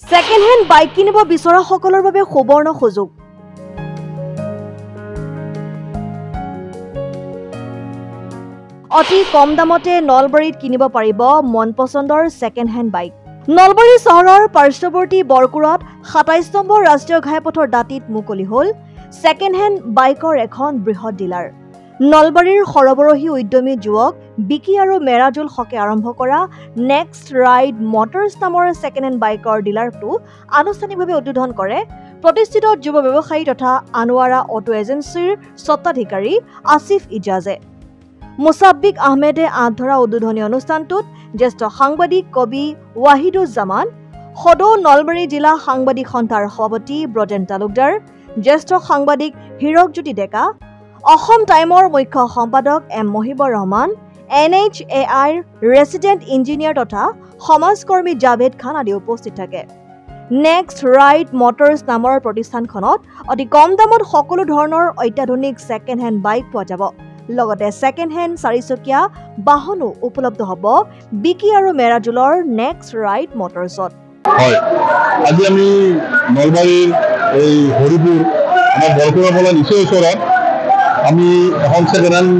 Second hand bike কিনিব বিচৰা সকলৰ বাবে সুবৰ্ণ সুযোগ। অতি কম দামতে নলবাৰীত কিনিব পাৰিব মন পছন্দৰ সেকেন্ড হ্যান্ড বাইক। নলবাৰী চহৰৰ পাৰ্শ্বৱৰ্তী বৰকুৰত ২৭ নম্বৰ ৰাষ্ট্ৰীয় ঘাইপথৰ দাঁতিত মুকলি হ'ল সেকেন্ড হ্যান্ড বাইকৰ এখন বৃহৎ ডিলাৰ। নলবাৰীৰ সৰবৰাহী উদ্যমী যুৱক বিকি আৰু মেৰাজুল হকে আৰম্ভ কৰা নেক্সট ৰাইড মটৰ্ছ নামৰ সেকেন্ড হ্যান্ড বাইকৰ ডিলাৰটো আনুষ্ঠানিকভাৱে উদ্বোধন কৰে প্ৰতিষ্ঠিত যুৱ ব্যৱসায়ী তথা আনোৱাৰা অটো এজেন্সিৰ স্বত্বাধিকাৰী আসিফ ইজাজে। মুসাব্বিক আহমেদে আধৰা উদ্বোধনী অনুষ্ঠানটোত জ্যেষ্ঠ সাংবাদিক কবি ৱাহিদুজ্জামান, সদৌ নলবাৰী জিলা সাংবাদিক সন্থাৰ সভাপতি ব্ৰজেন তালুকদাৰ, জ্যেষ্ঠ সাংবাদিক হীৰকজ্যোতি ডেকা, অসম টাইমৰ মুখ্য সম্পাদক এম মহিবুৰ ৰহমান, NHAIৰ ৰেচিডেণ্ট ইঞ্জিনিয়াৰ তথা সমাজকৰ্মী জাভেদ খান আদি উপস্থিত থাকে। নেক্সট ৰাইড মটৰ্ছ নামৰ প্ৰতিষ্ঠানখনত অতি কম দামত সকলো ধৰণৰ অত্যাধুনিক ছেকেণ্ড হেণ্ড বাইক পোৱা যাব। লগতে ছেকেণ্ড হেণ্ড চাৰিচকীয়া বাহনো উপলব্ধ হ'ব বিকি আৰু মেৰাজুলৰ নেক্সট ৰাইড মটৰ্ছত। হয়, আজি আমি নলবাৰীৰ এই হৰিপুৰ আমাৰ বৰকুৰৰ পৰা নিচেই ওচৰত আমি এখন ছেকেণ্ড হেণ্ড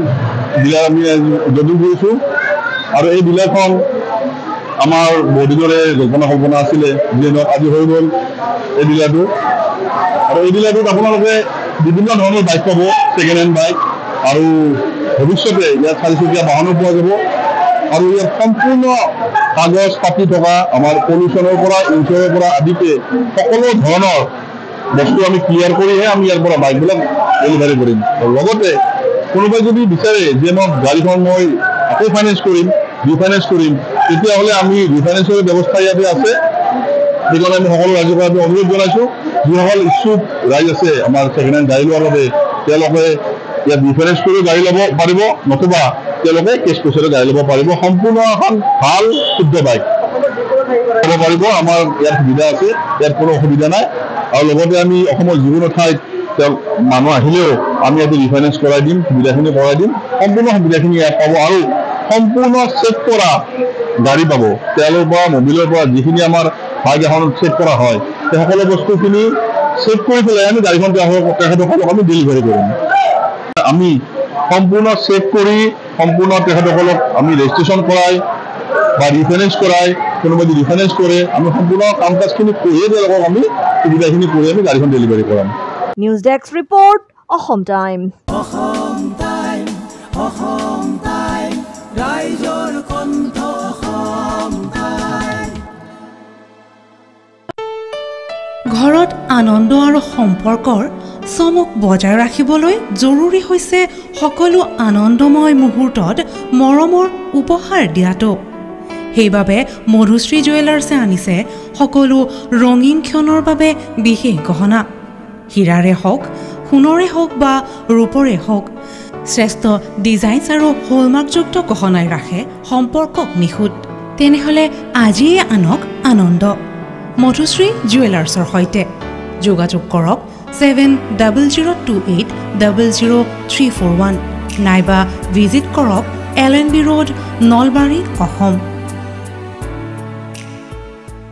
ডিলাৰ আমি উদ্বোধন কৰিছোঁ আৰু এই ডিলাৰখন আমাৰ বহুদিনৰে কল্পনা আছিলে, যিহেতু আজি হৈ গ'ল এই ডিলাৰটো। আৰু এই ডিলাৰটোত আপোনালোকে বিভিন্ন ধৰণৰ বাইক পাব, ছেকেণ্ড হেণ্ড বাইক, আৰু ভৱিষ্যতে ইয়াত চাৰিচকীয়া বাহনো পোৱা যাব। আৰু ইয়াত সম্পূৰ্ণ কাগজ পাতি থকা আমাৰ পলিউশ্যনৰ পৰা ইঞ্চুৰৰ পৰা আদিকে সকলো ধৰণৰ বস্তু আমি ক্লিয়াৰ কৰিহে আমি ইয়াৰ পৰা বাইকবিলাক ডেলিভাৰী কৰিম। লগতে কোনোবাই যদি বিচাৰে যে মই গাড়ীখন মই আকৌ ফাইনেন্স কৰিম, ৰিফাইনেন্স কৰিম, তেতিয়াহ'লে আমি ৰিফাইনেন্সৰ ব্যৱস্থা ইয়াতে আছে। সেইকাৰণে আমি সকলো ৰাইজৰ পৰা অনুৰোধ জনাইছোঁ, যিসকল ইচ্ছুক ৰাইজ আছে আমাৰ ছেকেণ্ড হেণ্ড গাড়ী লোৱাৰ বাবে, তেওঁলোকে ইয়াত ৰিফাইনেন্স কৰিও গাড়ী ল'ব পাৰিব, নতুবা তেওঁলোকে কেছ পইচাৰে গাড়ী ল'ব পাৰিব। সম্পূৰ্ণ এখন ভাল শুদ্ধ বাইক ল'ব পাৰিব। আমাৰ ইয়াত সুবিধা আছে, ইয়াত কোনো অসুবিধা নাই। আৰু লগতে আমি অসমৰ যিকোনো ঠাইত মানুহ আহিলেও আমি ইয়াতে ৰিফাইনেন্স কৰাই দিম, সুবিধাখিনি কৰাই দিম। সম্পূৰ্ণ সুবিধাখিনি ইয়াত পাব আৰু সম্পূৰ্ণ চেক কৰা গাড়ী পাব। তেলৰ পৰা মবিলৰ পৰা যিখিনি আমাৰ বাইক এখনত চেক কৰা হয়, সেই সকলো বস্তুখিনি চেক কৰি পেলাই আমি গাড়ীখন তেখেতসকলক আমি ডেলিভাৰী কৰিম। আমি সম্পূৰ্ণ চেক কৰি সম্পূৰ্ণ তেখেতসকলক আমি ৰেজিষ্ট্ৰেশ্যন কৰাই বা ৰিফাইনেন্স কৰাই, কোনোবাই যদি ৰিফাইনেন্স কৰে, আমি সম্পূৰ্ণ কাম কাজখিনি কৰিয়ে তেওঁলোকক আমি সুবিধাখিনি কৰি আমি গাড়ীখন ডেলিভাৰী কৰাম। News desk report, Assam time. ঘৰত আনন্দ আৰু সম্পৰ্কৰ চমক বজাই ৰাখিবলৈ জৰুৰী হৈছে সকলো আনন্দময় মুহূৰ্তত মৰমৰ উপহাৰ দিয়াটো। সেইবাবে মধুশ্ৰী জুৱেলাৰ্ছে আনিছে সকলো ৰঙীন ক্ষণৰ বাবে বিশেষ গহনা। হীৰাৰে হওক, সোণৰে হওক বা ৰূপৰে হওক, শ্ৰেষ্ঠ ডিজাইনছ আৰু হলমাৰ্কযুক্ত গহনাই ৰাখে সম্পৰ্কক নিখুঁত। তেনেহ'লে আজিয়ে আনক আনন্দ মধুশ্ৰী জুৱেলাৰ্ছৰ সৈতে। যোগাযোগ কৰক 7002800341 নাইবা ভিজিট কৰক LNB ৰোড, নলবাৰী, অসম।